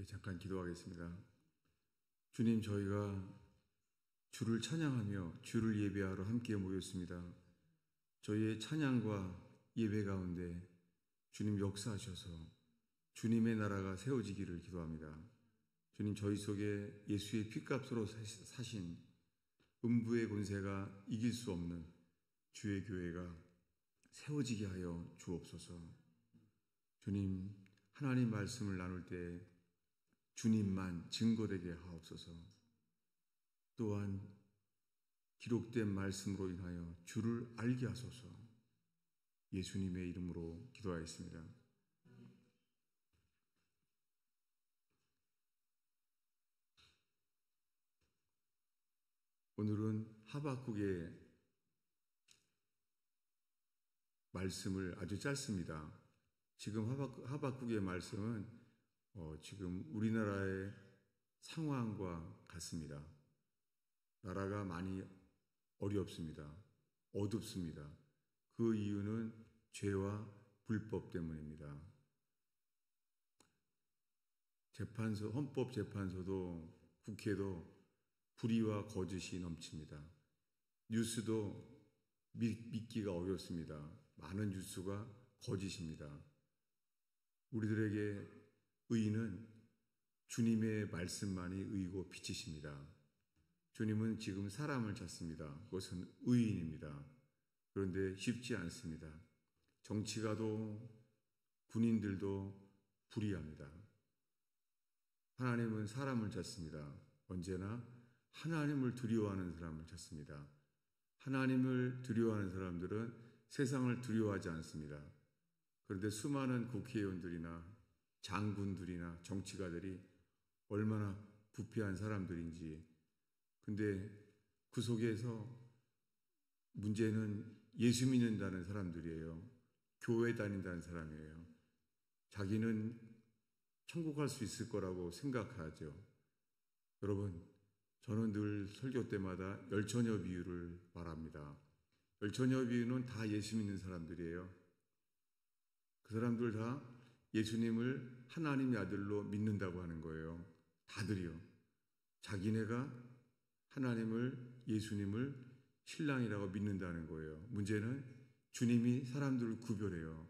잠깐 기도하겠습니다. 주님, 저희가 주를 찬양하며 주를 예배하러 함께 모였습니다. 저희의 찬양과 예배 가운데 주님 역사하셔서 주님의 나라가 세워지기를 기도합니다. 주님, 저희 속에 예수의 핏값으로 사신 음부의 권세가 이길 수 없는 주의 교회가 세워지게 하여 주옵소서. 주님, 하나님 말씀을 나눌 때 주님만 증거되게 하옵소서. 또한 기록된 말씀으로 인하여 주를 알게 하소서. 예수님의 이름으로 기도하였습니다. 오늘은 하박국의 말씀을 아주 짧습니다. 지금 하박국의 말씀은 지금 우리나라의 상황과 같습니다. 나라가 많이 어렵습니다. 어둡습니다. 그 이유는 죄와 불법 때문입니다. 헌법재판소도 국회도 불의와 거짓이 넘칩니다. 뉴스도 믿기가 어렵습니다. 많은 뉴스가 거짓입니다. 우리들에게 의인은 주님의 말씀만이 의고 빛이십니다. 주님은 지금 사람을 찾습니다. 그것은 의인입니다. 그런데 쉽지 않습니다. 정치가도 군인들도 불의합니다. 하나님은 사람을 찾습니다. 언제나 하나님을 두려워하는 사람을 찾습니다. 하나님을 두려워하는 사람들은 세상을 두려워하지 않습니다. 그런데 수많은 국회의원들이나 장군들이나 정치가들이 얼마나 부패한 사람들인지, 근데 그 속에서 문제는 예수 믿는다는 사람들이에요. 교회 다닌다는 사람이에요. 자기는 천국 갈 수 있을 거라고 생각하죠. 여러분, 저는 늘 설교 때마다 열처녀 비유를 말합니다. 열처녀 비유는 다 예수 믿는 사람들이에요. 그 사람들 다 예수님을 하나님의 아들로 믿는다고 하는 거예요. 다들이요. 자기네가 하나님을, 예수님을 신랑이라고 믿는다는 거예요. 문제는 주님이 사람들을 구별해요.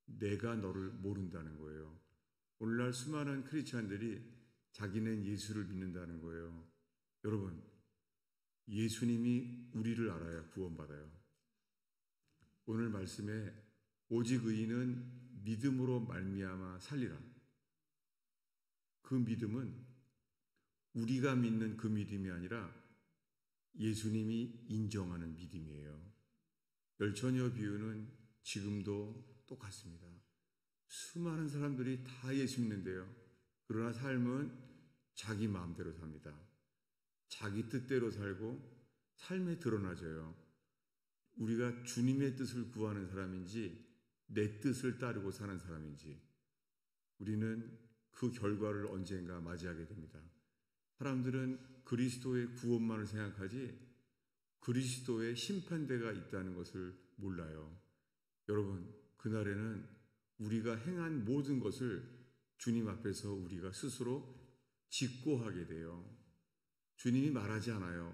내가 너를 모른다는 거예요. 오늘날 수많은 크리스찬들이 자기는 예수를 믿는다는 거예요. 여러분, 예수님이 우리를 알아야 구원받아요. 오늘 말씀에 오직 의인은 믿음으로 말미암아 살리라. 그 믿음은 우리가 믿는 그 믿음이 아니라 예수님이 인정하는 믿음이에요. 열처녀 비유는 지금도 똑같습니다. 수많은 사람들이 다 예수 믿는데요. 그러나 삶은 자기 마음대로 삽니다. 자기 뜻대로 살고 삶에 드러나져요. 우리가 주님의 뜻을 구하는 사람인지 내 뜻을 따르고 사는 사람인지 우리는 그 결과를 언젠가 맞이하게 됩니다. 사람들은 그리스도의 구원만을 생각하지 그리스도의 심판대가 있다는 것을 몰라요. 여러분, 그날에는 우리가 행한 모든 것을 주님 앞에서 우리가 스스로 직고하게 돼요. 주님이 말하지 않아요.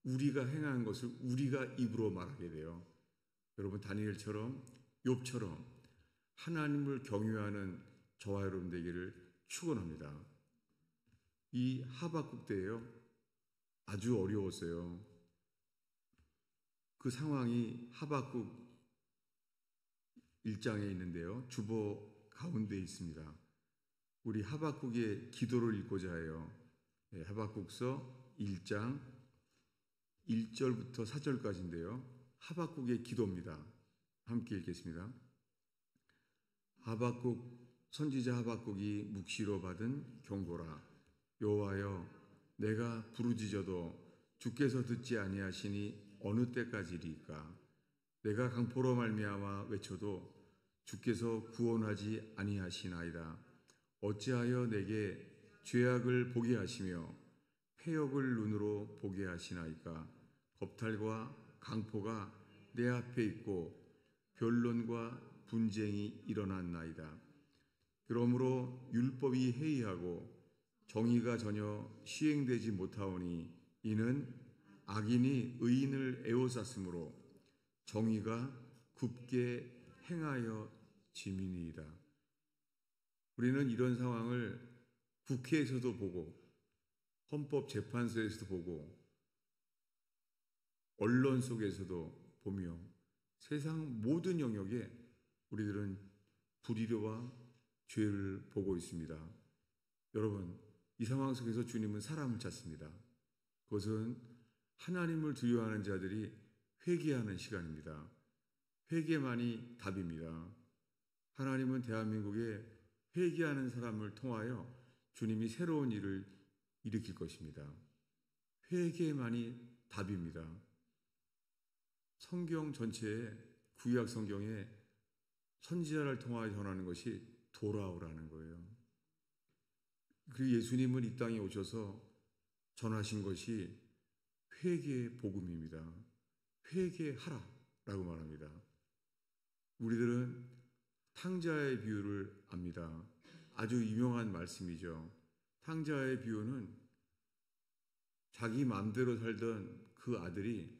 우리가 행한 것을 우리가 입으로 말하게 돼요. 여러분, 다니엘처럼 욥처럼 하나님을 경외하는 저와 여러분 되기를 축원합니다. 이 하박국 때예요. 아주 어려웠어요. 그 상황이 하박국 1장에 있는데요. 주보 가운데 있습니다. 우리 하박국의 기도를 읽고자 해요. 하박국서 1장 1절부터 4절까지인데요. 하박국의 기도입니다. 함께 읽겠습니다. 하박국, 선지자 하박국이 묵시로 받은 경고라. 여호와여, 내가 부르짖어도 주께서 듣지 아니하시니 어느 때까지리까? 내가 강포로 말미암아 외쳐도 주께서 구원하지 아니하시나이다. 어찌하여 내게 죄악을 보게 하시며 패역을 눈으로 보게 하시나이까? 겁탈과 강포가 내 앞에 있고 변론과 분쟁이 일어났나이다. 그러므로 율법이 해이하고 정의가 전혀 시행되지 못하오니 이는 악인이 의인을 에워쌌으므로 정의가 굳게 행하여 지민이이다. 우리는 이런 상황을 국회에서도 보고 헌법재판소에서도 보고 언론 속에서도 보며 세상 모든 영역에 우리들은 불의와 죄를 보고 있습니다. 여러분, 이 상황 속에서 주님은 사람을 찾습니다. 그것은 하나님을 두려워하는 자들이 회개하는 시간입니다. 회개만이 답입니다. 하나님은 대한민국에 회개하는 사람을 통하여 주님이 새로운 일을 일으킬 것입니다. 회개만이 답입니다. 성경 전체에 구약 성경에 선지자를 통하여 전하는 것이 돌아오라는 거예요. 그리고 예수님은 이 땅에 오셔서 전하신 것이 회개의 복음입니다. 회개하라라고 말합니다. 우리들은 탕자의 비유를 압니다. 아주 유명한 말씀이죠. 탕자의 비유는 자기 마음대로 살던 그 아들이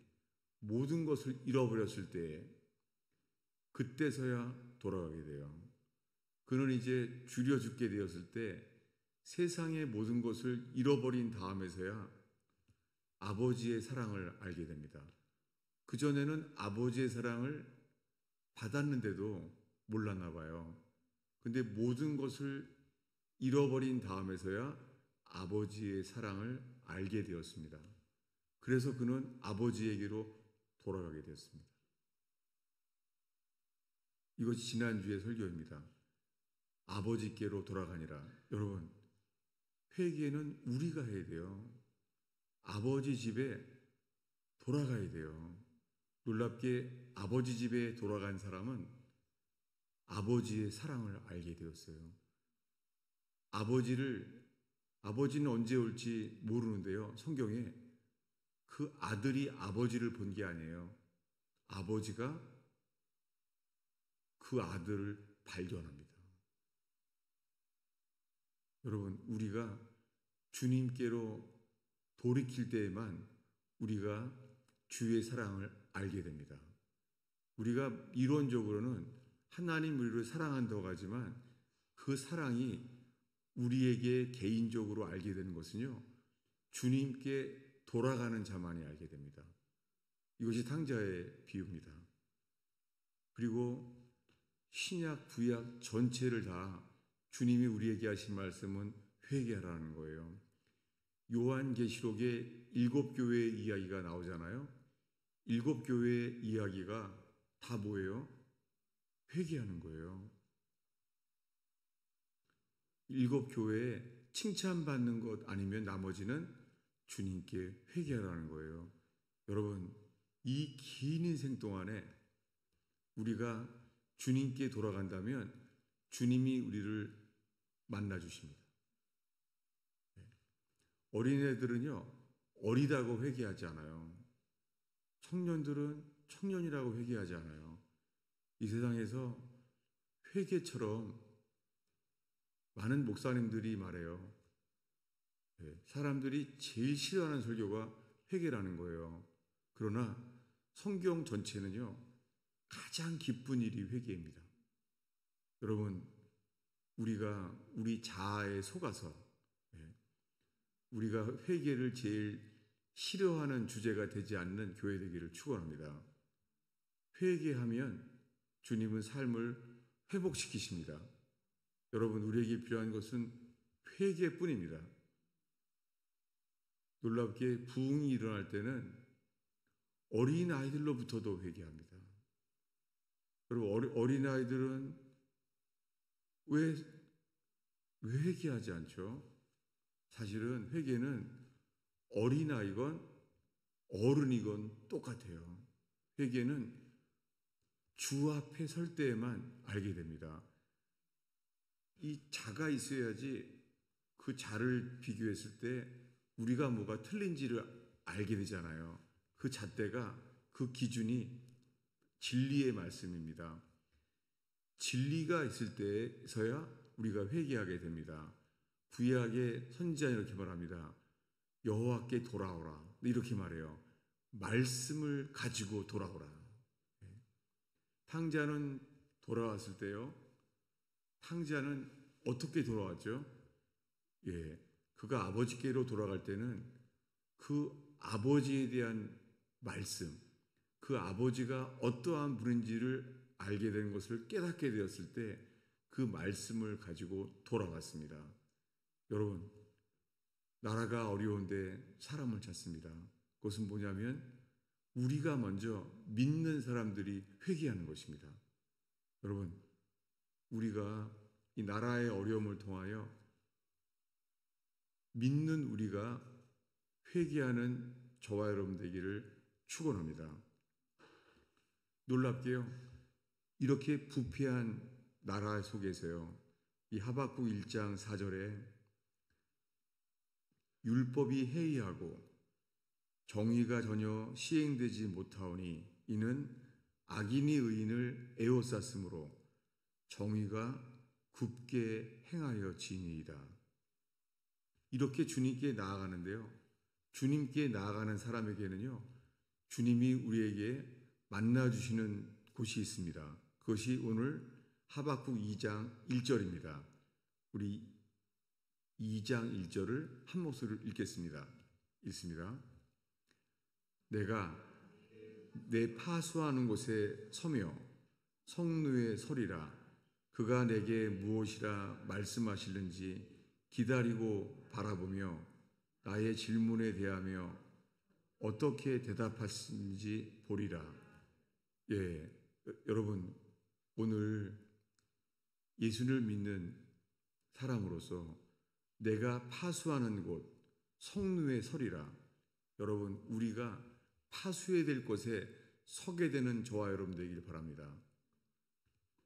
모든 것을 잃어버렸을 때 그때서야 돌아가게 돼요. 그는 이제 줄여 죽게 되었을 때 세상의 모든 것을 잃어버린 다음에서야 아버지의 사랑을 알게 됩니다. 그전에는 아버지의 사랑을 받았는데도 몰랐나 봐요. 근데 모든 것을 잃어버린 다음에서야 아버지의 사랑을 알게 되었습니다. 그래서 그는 아버지에게로 돌아가게 되었습니다. 이것이 지난주의 설교입니다. 아버지께로 돌아가니라. 여러분, 회개는 우리가 해야 돼요. 아버지 집에 돌아가야 돼요. 놀랍게 아버지 집에 돌아간 사람은 아버지의 사랑을 알게 되었어요. 아버지는 언제 올지 모르는데요. 성경에 그 아들이 아버지를 본 게 아니에요. 아버지가 그 아들을 발견합니다. 여러분, 우리가 주님께로 돌이킬 때에만 우리가 주의 사랑을 알게 됩니다. 우리가 이론적으로는 하나님 우리를 사랑한다고 하지만 그 사랑이 우리에게 개인적으로 알게 되는 것은요, 주님께 돌아가는 자만이 알게 됩니다. 이것이 탕자의 비유입니다. 그리고 신약, 구약 전체를 다 주님이 우리에게 하신 말씀은 회개하라는 거예요. 요한계시록에 7교회의 이야기가 나오잖아요. 7교회의 이야기가 다 뭐예요? 회개하는 거예요. 7교회에 칭찬받는 것 아니면 나머지는 주님께 회개하라는 거예요. 여러분, 이 긴 인생 동안에 우리가 주님께 돌아간다면 주님이 우리를 만나주십니다. 어린애들은요, 어리다고 회개하지 않아요. 청년들은 청년이라고 회개하지 않아요. 이 세상에서 회개처럼 많은 목사님들이 말해요. 사람들이 제일 싫어하는 설교가 회개라는 거예요. 그러나 성경 전체는요, 가장 기쁜 일이 회개입니다. 여러분, 우리가 우리 자아에 속아서 우리가 회개를 제일 싫어하는 주제가 되지 않는 교회 되기를 축원합니다. 회개하면 주님은 삶을 회복시키십니다. 여러분, 우리에게 필요한 것은 회개뿐입니다. 놀랍게 부흥이 일어날 때는 어린아이들로부터도 회개합니다. 여러분, 어린아이들은 왜 회개하지 않죠? 사실은 회개는 어린아이건 어른이건 똑같아요. 회개는 주 앞에 설 때에만 알게 됩니다. 이 자가 있어야지 그 자를 비교했을 때 우리가 뭐가 틀린지를 알게 되잖아요. 그 잣대가, 그 기준이 진리의 말씀입니다. 진리가 있을 때서야 우리가 회개하게 됩니다. 구약의 선지자 이렇게 말합니다. 여호와께 돌아오라. 이렇게 말해요. 말씀을 가지고 돌아오라. 탕자는 돌아왔을 때요. 탕자는 어떻게 돌아왔죠? 그가 아버지께로 돌아갈 때는 그 아버지에 대한 말씀, 그 아버지가 어떠한 분인지를 알게 된 것을 깨닫게 되었을 때 그 말씀을 가지고 돌아왔습니다. 여러분, 나라가 어려운데 사람을 찾습니다. 그것은 뭐냐면 우리가 먼저 믿는 사람들이 회개하는 것입니다. 여러분, 우리가 이 나라의 어려움을 통하여 믿는 우리가 회개하는 저와 여러분 되기를 축원합니다. 놀랍게요. 이렇게 부패한 나라 속에서요. 이 하박국 1장 4절에 율법이 해이하고 정의가 전혀 시행되지 못하오니 이는 악인이 의인을 에워쌌으므로 정의가 굽게 행하여 지니이다. 이렇게 주님께 나아가는데요. 주님께 나아가는 사람에게는요. 주님이 우리에게 만나주시는 곳이 있습니다. 그것이 오늘 하박국 2장 1절입니다. 우리 2장 1절을 한 목소리로 읽겠습니다. 읽습니다. 내가 내 파수하는 곳에 서며 성루에 서리라. 그가 내게 무엇이라 말씀하시는지 기다리고 바라보며 나의 질문에 대하며 어떻게 대답하시는지 보리라. 여러분, 오늘 예수를 믿는 사람으로서 내가 파수하는 곳 성루에 서리라. 여러분, 우리가 파수해야 될 곳에 서게 되는 저와 여러분 되길 바랍니다.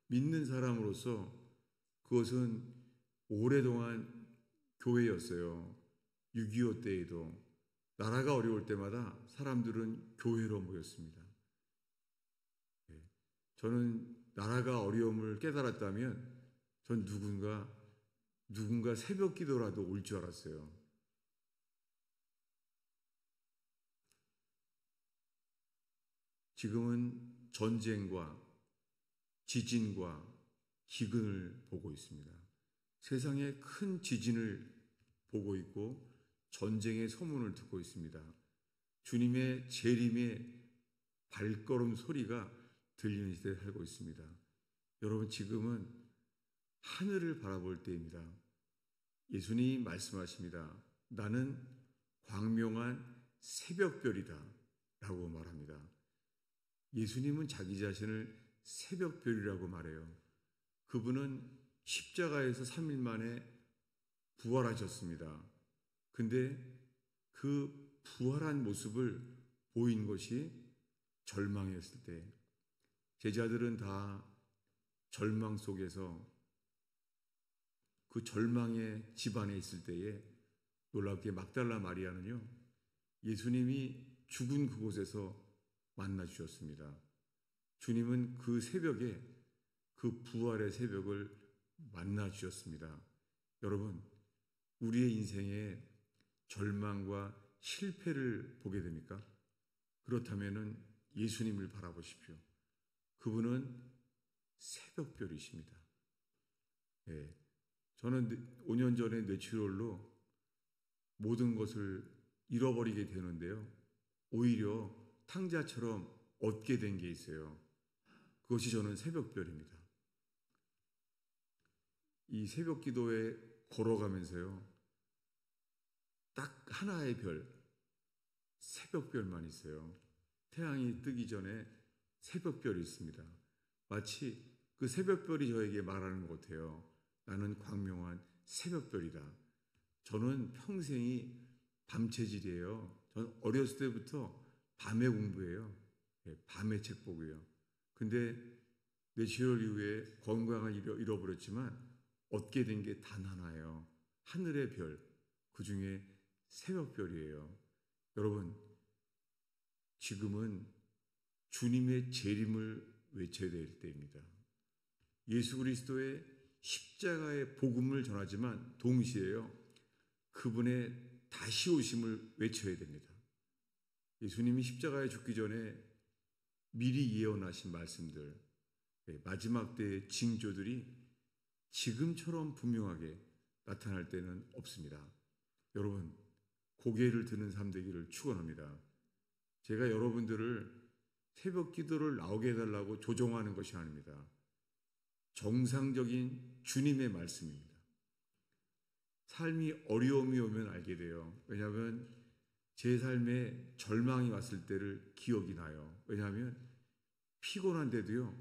믿는 사람으로서 그것은 오랫동안 교회였어요. 6.25 때에도 나라가 어려울 때마다 사람들은 교회로 모였습니다. 저는 나라가 어려움을 깨달았다면 전 누군가 새벽 기도라도 올 줄 알았어요. 지금은 전쟁과 지진과 기근을 보고 있습니다. 세상에 큰 지진을 보고 있고 전쟁의 소문을 듣고 있습니다. 주님의 재림의 발걸음 소리가 들리는 시대에 살고 있습니다. 여러분, 지금은 하늘을 바라볼 때입니다. 예수님이 말씀하십니다. 나는 광명한 새벽별이다 라고 말합니다. 예수님은 자기 자신을 새벽별이라고 말해요. 그분은 십자가에서 3일 만에 부활하셨습니다. 근데 그 부활한 모습을 보인 것이 절망이었을 때 제자들은 다 절망 속에서 그 절망의 집안에 있을 때에 놀랍게 막달라 마리아는요, 예수님이 죽은 그곳에서 만나 주셨습니다. 주님은 그 새벽에 그 부활의 새벽을 만나 주셨습니다. 여러분, 우리의 인생에 절망과 실패를 보게 됩니까? 그렇다면 예수님을 바라보십시오. 그분은 새벽별이십니다. 저는 5년 전에 뇌출혈로 모든 것을 잃어버리게 되는데요. 오히려 탕자처럼 얻게 된 게 있어요. 그것이 저는 새벽별입니다. 이 새벽 기도에 걸어가면서요. 딱 하나의 별, 새벽별만 있어요. 태양이 뜨기 전에 새벽별이 있습니다. 마치 그 새벽별이 저에게 말하는 것 같아요. 나는 광명한 새벽별이다. 저는 평생이 밤체질이에요. 저는 어렸을 때부터 밤에 공부해요. 밤에 책 보고요. 근데 뇌출혈 이후에 건강을 잃어버렸지만 얻게 된 게 단 하나예요. 하늘의 별, 그 중에 새벽별이에요. 여러분, 지금은 주님의 재림을 외쳐야 될 때입니다. 예수 그리스도의 십자가의 복음을 전하지만 동시에요, 그분의 다시 오심을 외쳐야 됩니다. 예수님이 십자가에 죽기 전에 미리 예언하신 말씀들, 마지막 때의 징조들이 지금처럼 분명하게 나타날 때는 없습니다. 여러분, 고개를 드는 삶 되기를 축원합니다. 제가 여러분들을 새벽 기도를 나오게 해달라고 조종하는 것이 아닙니다. 정상적인 주님의 말씀입니다. 삶이 어려움이 오면 알게 돼요. 왜냐하면 제 삶에 절망이 왔을 때를 기억이 나요. 왜냐하면 피곤한데도요,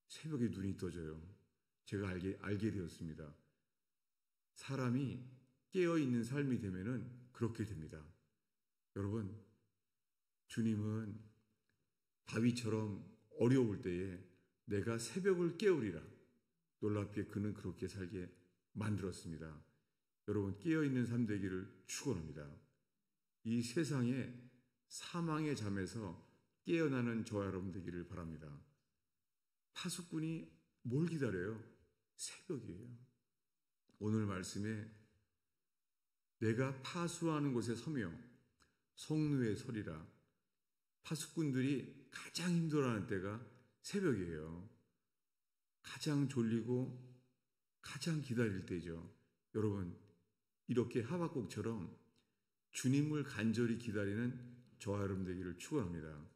새벽에 눈이 떠져요. 제가 알게 되었습니다. 사람이 깨어있는 삶이 되면은 그렇게 됩니다. 여러분, 주님은 다윗처럼 어려울 때에 내가 새벽을 깨우리라, 놀랍게 그는 그렇게 살게 만들었습니다. 여러분, 깨어있는 삶 되기를 축원합니다. 이 세상에 사망의 잠에서 깨어나는 저와 여러분 되기를 바랍니다. 파수꾼이 뭘 기다려요? 새벽이에요. 오늘 말씀에 내가 파수하는 곳에 서며 성루에 서리라. 파수꾼들이 가장 힘들어하는 때가 새벽이에요. 가장 졸리고 가장 기다릴 때죠. 여러분, 이렇게 하박국처럼 주님을 간절히 기다리는 저와 여러분 되기를 축원합니다.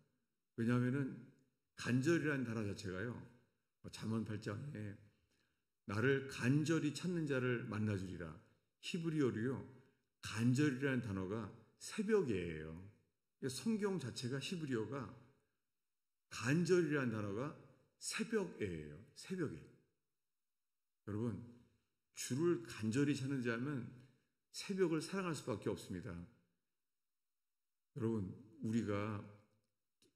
왜냐하면 간절이라는 단어 자체가요, 잠언 8장에 나를 간절히 찾는 자를 만나주리라. 히브리어로요, 간절이라는 단어가 새벽이에요. 성경 자체가 히브리어가 간절이라는 단어가 새벽이에요. 새벽에. 여러분, 주를 간절히 찾는 자면 새벽을 사랑할 수밖에 없습니다. 여러분, 우리가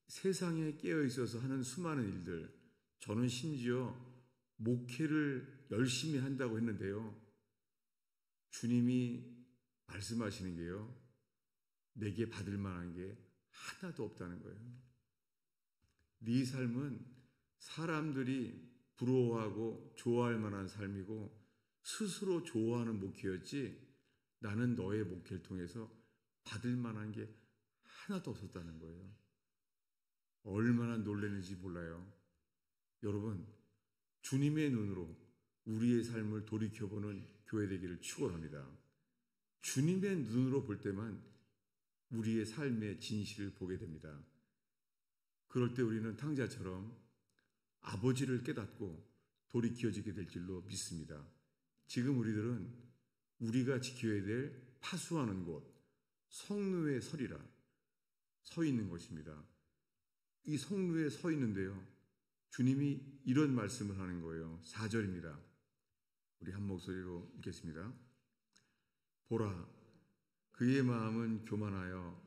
세상에 깨어 있어서 하는 수많은 일들, 저는 심지어 목회를 열심히 한다고 했는데요, 주님이 말씀하시는 게요, 내게 받을 만한 게 하나도 없다는 거예요. 네 삶은 사람들이 부러워하고 좋아할 만한 삶이고 스스로 좋아하는 목회였지, 나는 너의 목회를 통해서 받을 만한 게 하나도 없었다는 거예요. 얼마나 놀랐는지 몰라요. 여러분, 주님의 눈으로 우리의 삶을 돌이켜보는 교회 되기를 축원합니다. 주님의 눈으로 볼 때만 우리의 삶의 진실을 보게 됩니다. 그럴 때 우리는 탕자처럼 아버지를 깨닫고 돌이켜지게 될 줄로 믿습니다. 지금 우리들은 우리가 지켜야 될 파수하는 곳, 성루에 서리라, 서 있는 것입니다. 이 성루에 서 있는데요, 주님이 이런 말씀을 하는 거예요. 4절입니다. 우리 한 목소리로 읽겠습니다. 보라, 그의 마음은 교만하여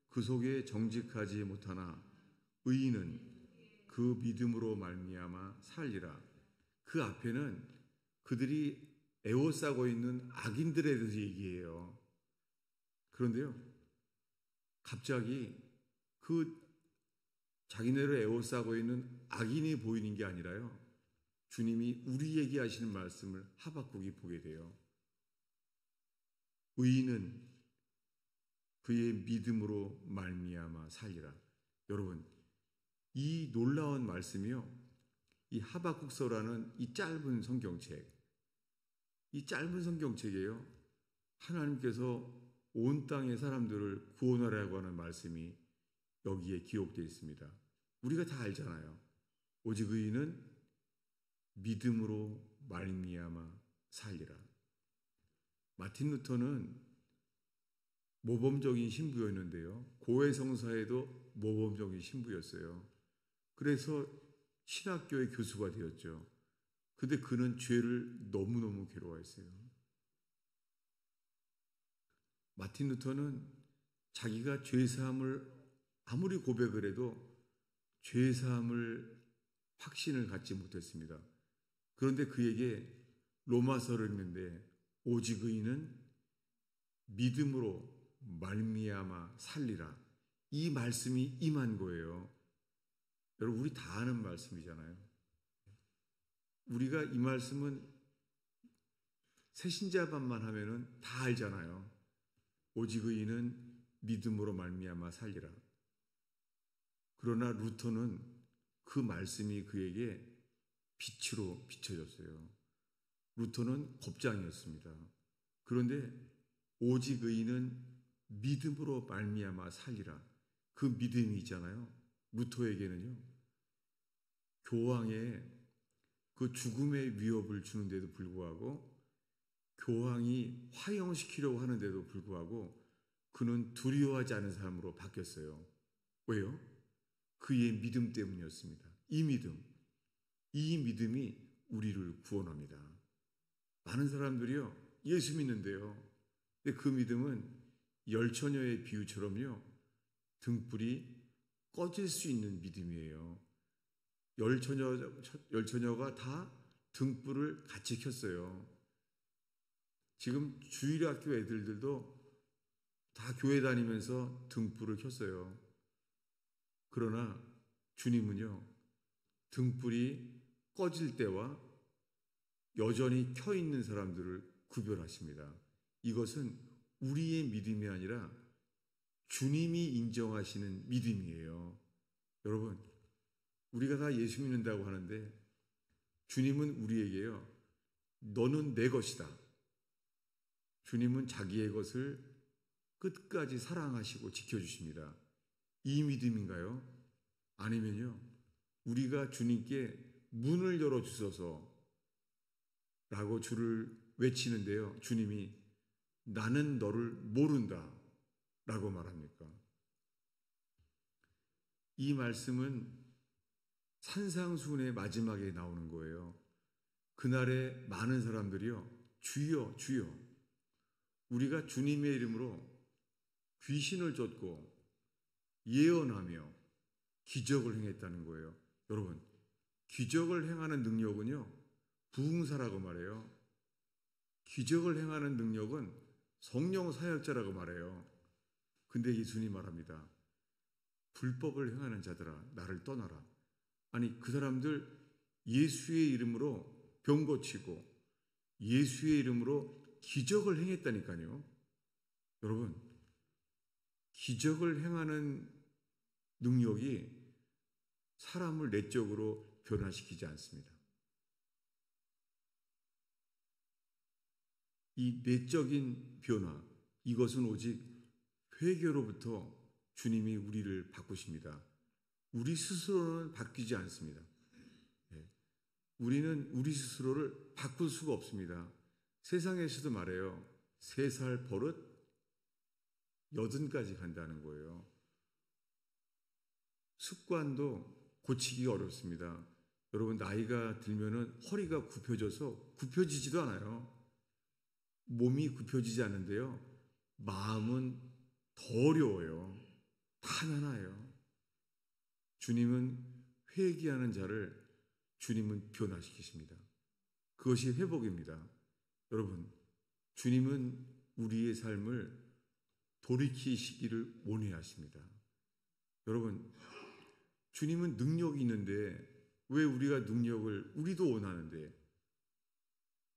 그 속에 정직하지 못하나 의인은 그 믿음으로 말미암아 살리라. 그 앞에는 그들이 애워싸고 있는 악인들에 대해서 얘기해요. 그런데요, 갑자기 그 자기네를 애워싸고 있는 악인이 보이는 게 아니라요, 주님이 우리에게 하시는 말씀을 하박국이 보게 돼요. 의인은 그의 믿음으로 말미암아 살리라. 여러분, 이 놀라운 말씀이요, 이 하박국서라는 이 짧은 성경책, 이 짧은 성경책이에요, 하나님께서 온 땅의 사람들을 구원하라고 하는 말씀이 여기에 기록되어 있습니다. 우리가 다 알잖아요. 오직 의인은 믿음으로 말미암아 살리라. 마틴 루터는 모범적인 신부였는데요, 고해성사에도 모범적인 신부였어요. 그래서 신학교의 교수가 되었죠. 근데 그는 죄를 너무너무 괴로워했어요. 마틴 루터는 자기가 죄사함을 아무리 고백을 해도 죄사함을 확신을 갖지 못했습니다. 그런데 그에게 로마서를 읽는데 오직 의인은 믿음으로 말미암아 살리라, 이 말씀이 임한 거예요. 여러분, 우리 다 아는 말씀이잖아요. 우리가 이 말씀은 새신자반만 하면은 다 알잖아요. 오직 의인은 믿음으로 말미암아 살리라. 그러나 루터는 그 말씀이 그에게 빛으로 비춰졌어요. 루터는 법장이었습니다. 그런데 오직 의인은 믿음으로 말미암아 살리라. 그 믿음이 있잖아요. 루터에게는요. 교황의 그 죽음의 위협을 주는데도 불구하고, 교황이 화형시키려고 하는데도 불구하고 그는 두려워하지 않은 사람으로 바뀌었어요. 왜요? 그의 믿음 때문이었습니다. 이 믿음이 우리를 구원합니다. 많은 사람들이요, 예수 믿는데요. 근데 그 믿음은 열처녀의 비유처럼요, 등불이 꺼질 수 있는 믿음이에요. 열처녀가 다 등불을 같이 켰어요. 지금 주일학교 애들도 다 교회 다니면서 등불을 켰어요. 그러나 주님은요, 등불이 꺼질 때와 여전히 켜 있는 사람들을 구별하십니다. 이것은 우리의 믿음이 아니라 주님이 인정하시는 믿음이에요. 여러분, 우리가 다 예수 믿는다고 하는데 주님은 우리에게요, 너는 내 것이다. 주님은 자기의 것을 끝까지 사랑하시고 지켜주십니다. 이 믿음인가요? 아니면요, 우리가 주님께 문을 열어주소서 라고 주를 외치는데요, 주님이 나는 너를 모른다 라고 말합니까? 이 말씀은 산상수훈의 마지막에 나오는 거예요. 그날에 많은 사람들이요, 주여 주여, 우리가 주님의 이름으로 귀신을 쫓고 예언하며 기적을 행했다는 거예요. 여러분, 기적을 행하는 능력은요, 부흥사라고 말해요. 기적을 행하는 능력은 성령 사역자라고 말해요. 근데 예수님 말합니다. 불법을 행하는 자들아, 나를 떠나라. 아니, 그 사람들 예수의 이름으로 병 고치고 예수의 이름으로 기적을 행했다니까요. 여러분, 기적을 행하는 능력이 사람을 내적으로 변화시키지 않습니다. 이 내적인 변화, 이것은 오직 회개로부터 주님이 우리를 바꾸십니다. 우리 스스로는 바뀌지 않습니다. 우리는 우리 스스로를 바꿀 수가 없습니다. 세상에서도 말해요. 3살 버릇 80까지 간다는 거예요. 습관도 고치기가 어렵습니다. 여러분, 나이가 들면은 허리가 굽혀져서 굽혀지지도 않아요. 몸이 굽혀지지 않는데요, 마음은 더 어려워요. 가난해요. 주님은 회개하는 자를 주님은 변화시키십니다. 그것이 회복입니다. 여러분, 주님은 우리의 삶을 돌이키시기를 원해하십니다. 여러분, 주님은 능력이 있는데 왜 우리가 능력을 우리도 원하는데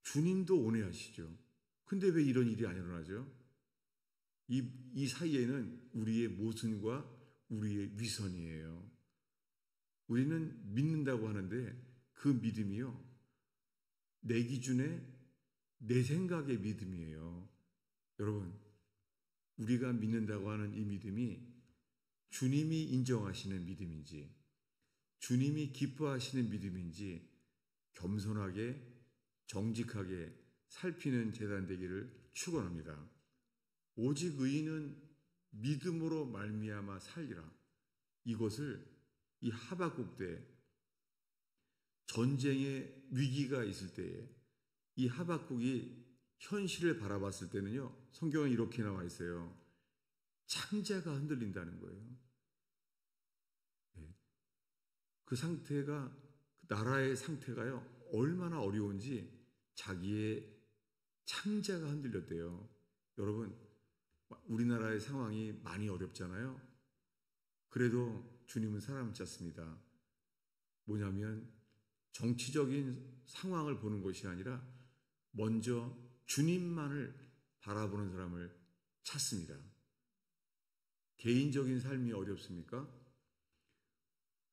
주님도 원해하시죠. 근데 왜 이런 일이 안 일어나죠? 이 사이에는 우리의 모순과 우리의 위선이에요. 우리는 믿는다고 하는데 그 믿음이요, 내 기준에 내 생각의 믿음이에요. 여러분, 우리가 믿는다고 하는 이 믿음이 주님이 인정하시는 믿음인지, 주님이 기뻐하시는 믿음인지 겸손하게 정직하게 살피는 제단 되기를 축원합니다. 오직 의인은 믿음으로 말미암아 살리라. 이것을 이 하박국 때 전쟁의 위기가 있을 때에 이 하박국이 현실을 바라봤을 때는요, 성경에 이렇게 나와 있어요. 창자가 흔들린다는 거예요. 그 상태가, 나라의 상태가요, 얼마나 어려운지 자기의 창자가 흔들렸대요. 여러분, 우리나라의 상황이 많이 어렵잖아요. 그래도 주님은 사람을 찾습니다. 뭐냐면 정치적인 상황을 보는 것이 아니라 먼저 주님만을 바라보는 사람을 찾습니다. 개인적인 삶이 어렵습니까?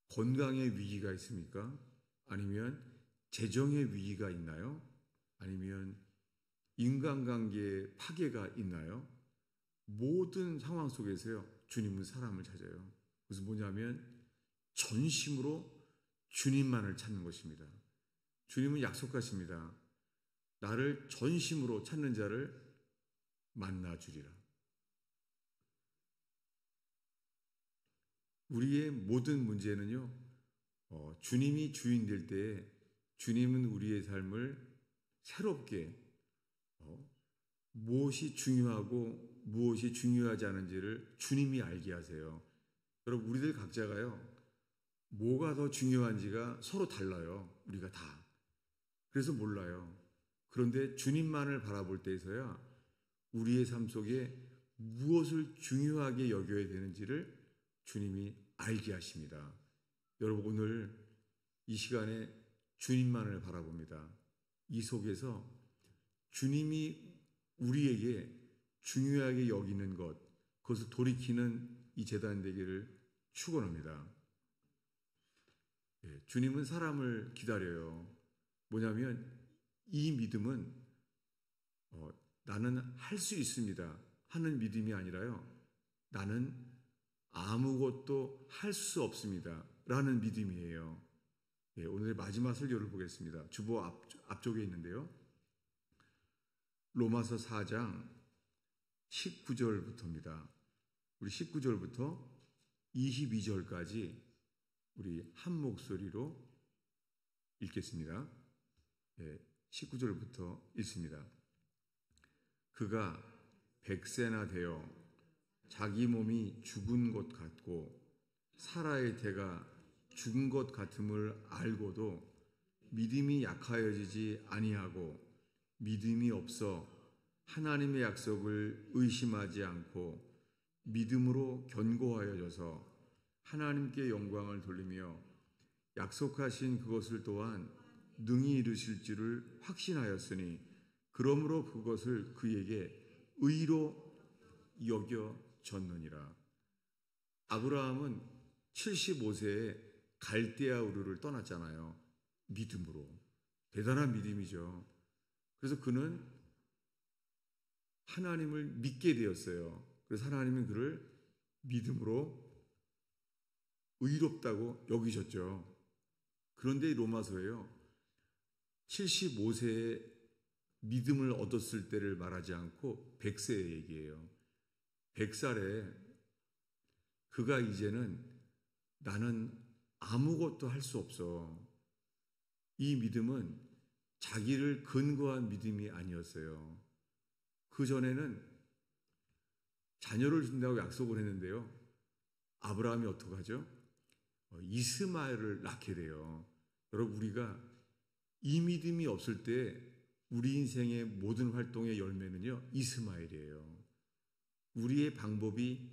건강의 위기가 있습니까? 아니면 재정의 위기가 있나요? 아니면 인간관계의 파괴가 있나요? 모든 상황 속에서요, 주님은 사람을 찾아요. 그래서 뭐냐면 전심으로 주님만을 찾는 것입니다. 주님은 약속하십니다. 나를 전심으로 찾는 자를 만나주리라. 우리의 모든 문제는요, 주님이 주인 될 때에 주님은 우리의 삶을 새롭게 무엇이 중요하고 무엇이 중요하지 않은지를 주님이 알게 하세요. 여러분, 우리들 각자가요, 뭐가 더 중요한지가 서로 달라요. 우리가 다. 그래서 몰라요. 그런데 주님만을 바라볼 때에서야 우리의 삶 속에 무엇을 중요하게 여겨야 되는지를 주님이 알게 하십니다. 여러분, 오늘 이 시간에 주님만을 바라봅니다. 이 속에서 주님이 우리에게 중요하게 여기는 것, 그것을 돌이키는 이 제단 되기를 축원합니다. 주님은 사람을 기다려요. 뭐냐면 이 믿음은 나는 할 수 있습니다 하는 믿음이 아니라요, 나는 아무것도 할 수 없습니다 라는 믿음이에요. 오늘의 마지막 설교를 보겠습니다. 주보 앞쪽에 있는데요, 로마서 4장 19절부터입니다. 우리 19절부터 22절까지 우리 한 목소리로 읽겠습니다. 19절부터 읽습니다. 그가 100세나 되어 자기 몸이 죽은 것 같고 사라의 태가 죽은 것 같음을 알고도 믿음이 약하여지지 아니하고 믿음이 없어 하나님의 약속을 의심하지 않고 믿음으로 견고하여져서 하나님께 영광을 돌리며 약속하신 그것을 또한 능히 이루실 줄을 확신하였으니 그러므로 그것을 그에게 의로 여겨졌느니라. 아브라함은 75세에 갈대아 우르를 떠났잖아요. 믿음으로. 대단한 믿음이죠. 그래서 그는 하나님을 믿게 되었어요. 그래서 하나님은 그를 믿음으로 의롭다고 여기셨죠. 그런데 이 로마서에요, 75세에 믿음을 얻었을 때를 말하지 않고 100세의 얘기예요. 100살에 그가 이제는 나는 아무것도 할 수 없어. 이 믿음은 자기를 근거한 믿음이 아니었어요. 그 전에는 자녀를 준다고 약속을 했는데요, 아브라함이 어떡하죠? 이스마엘을 낳게 돼요. 여러분, 우리가 이 믿음이 없을 때 우리 인생의 모든 활동의 열매는요, 이스마엘이에요. 우리의 방법이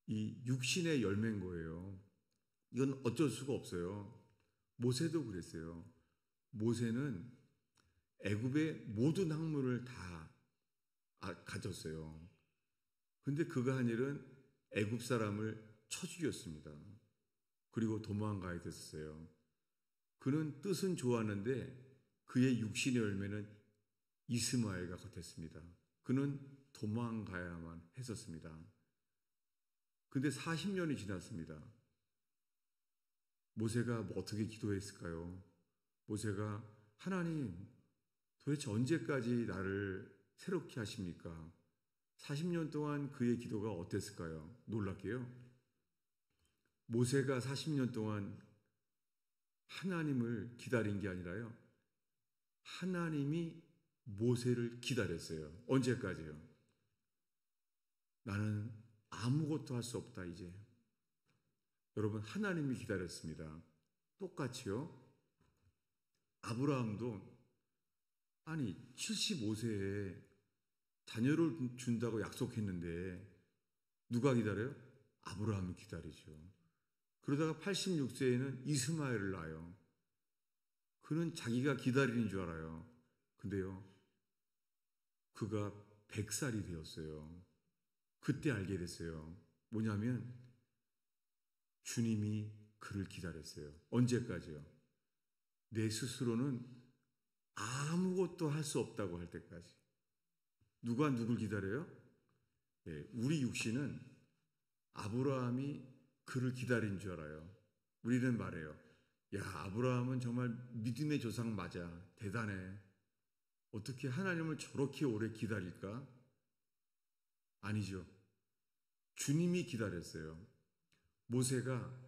이 육신의 열매인 거예요. 이건 어쩔 수가 없어요. 모세도 그랬어요. 모세는 애굽의 모든 학문을 다 가졌어요. 근데 그가 한 일은 애굽 사람을 쳐 죽였습니다. 그리고 도망가야 됐어요. 그는 뜻은 좋았는데 그의 육신의 열매는 이스마엘과 같았습니다. 그는 도망가야만 했었습니다. 근데 40년이 지났습니다. 모세가 어떻게 기도했을까요? 모세가 하나님, 도대체 언제까지 나를 새롭게 하십니까? 40년 동안 그의 기도가 어땠을까요? 놀랍게요, 모세가 40년 동안 하나님을 기다린 게 아니라요, 하나님이 모세를 기다렸어요. 언제까지요? 나는 아무것도 할 수 없다 이제. 여러분, 하나님이 기다렸습니다. 똑같이요, 아브라함도 아니 75세에 자녀를 준다고 약속했는데 누가 기다려요? 아브라함이 기다리죠. 그러다가 86세에는 이스마엘을 낳아요. 그는 자기가 기다리는 줄 알아요. 근데요, 그가 100살이 되었어요. 그때 알게 됐어요. 뭐냐면 주님이 그를 기다렸어요. 언제까지요? 내 스스로는 아무것도 할 수 없다고 할 때까지. 누가 누굴 기다려요? 네, 우리 육신은 아브라함이 그를 기다린 줄 알아요. 우리는 말해요. 야, 아브라함은 정말 믿음의 조상 맞아. 대단해. 어떻게 하나님을 저렇게 오래 기다릴까? 아니죠. 주님이 기다렸어요. 모세가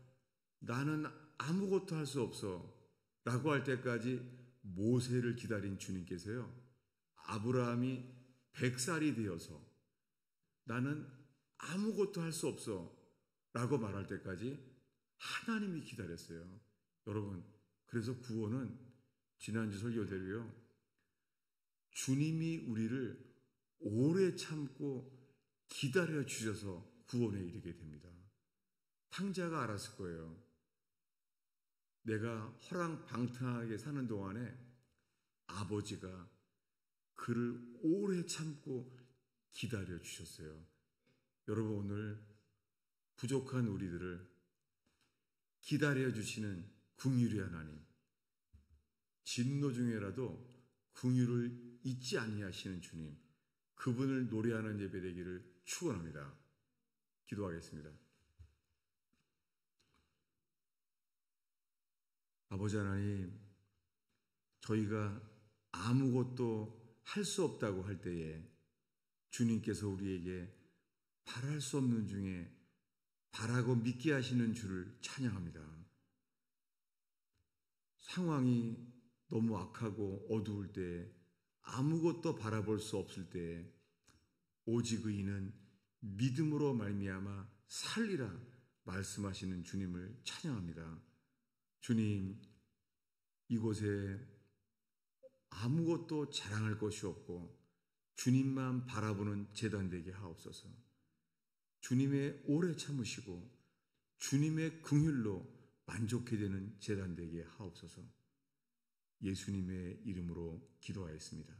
나는 아무것도 할 수 없어 라고 할 때까지 모세를 기다린 주님께서요. 아브라함이 100살이 되어서 나는 아무것도 할 수 없어 라고 말할 때까지 하나님이 기다렸어요. 여러분, 그래서 구원은 지난주 설교대로요. 주님이 우리를 오래 참고 기다려 주셔서 구원에 이르게 됩니다. 탕자가 알았을 거예요. 내가 허랑방탕하게 사는 동안에 아버지가 그를 오래 참고 기다려 주셨어요. 여러분, 오늘 부족한 우리들을 기다려 주시는 긍휼의 하나님, 진노 중에라도 긍휼을 잊지 아니하시는 주님, 그분을 노래하는 예배 되기를 축원합니다. 기도하겠습니다. 아버지 하나님, 저희가 아무것도 할 수 없다고 할 때에 주님께서 우리에게 바랄 수 없는 중에 바라고 믿게 하시는 주를 찬양합니다. 상황이 너무 악하고 어두울 때, 아무것도 바라볼 수 없을 때 오직 의인은 믿음으로 말미암아 살리라 말씀하시는 주님을 찬양합니다. 주님, 이곳에 아무것도 자랑할 것이 없고 주님만 바라보는 제단 되게 하옵소서. 주님의 오래 참으시고 주님의 긍휼로 만족해 되는 제단 되게 하옵소서. 예수님의 이름으로 기도하였습니다.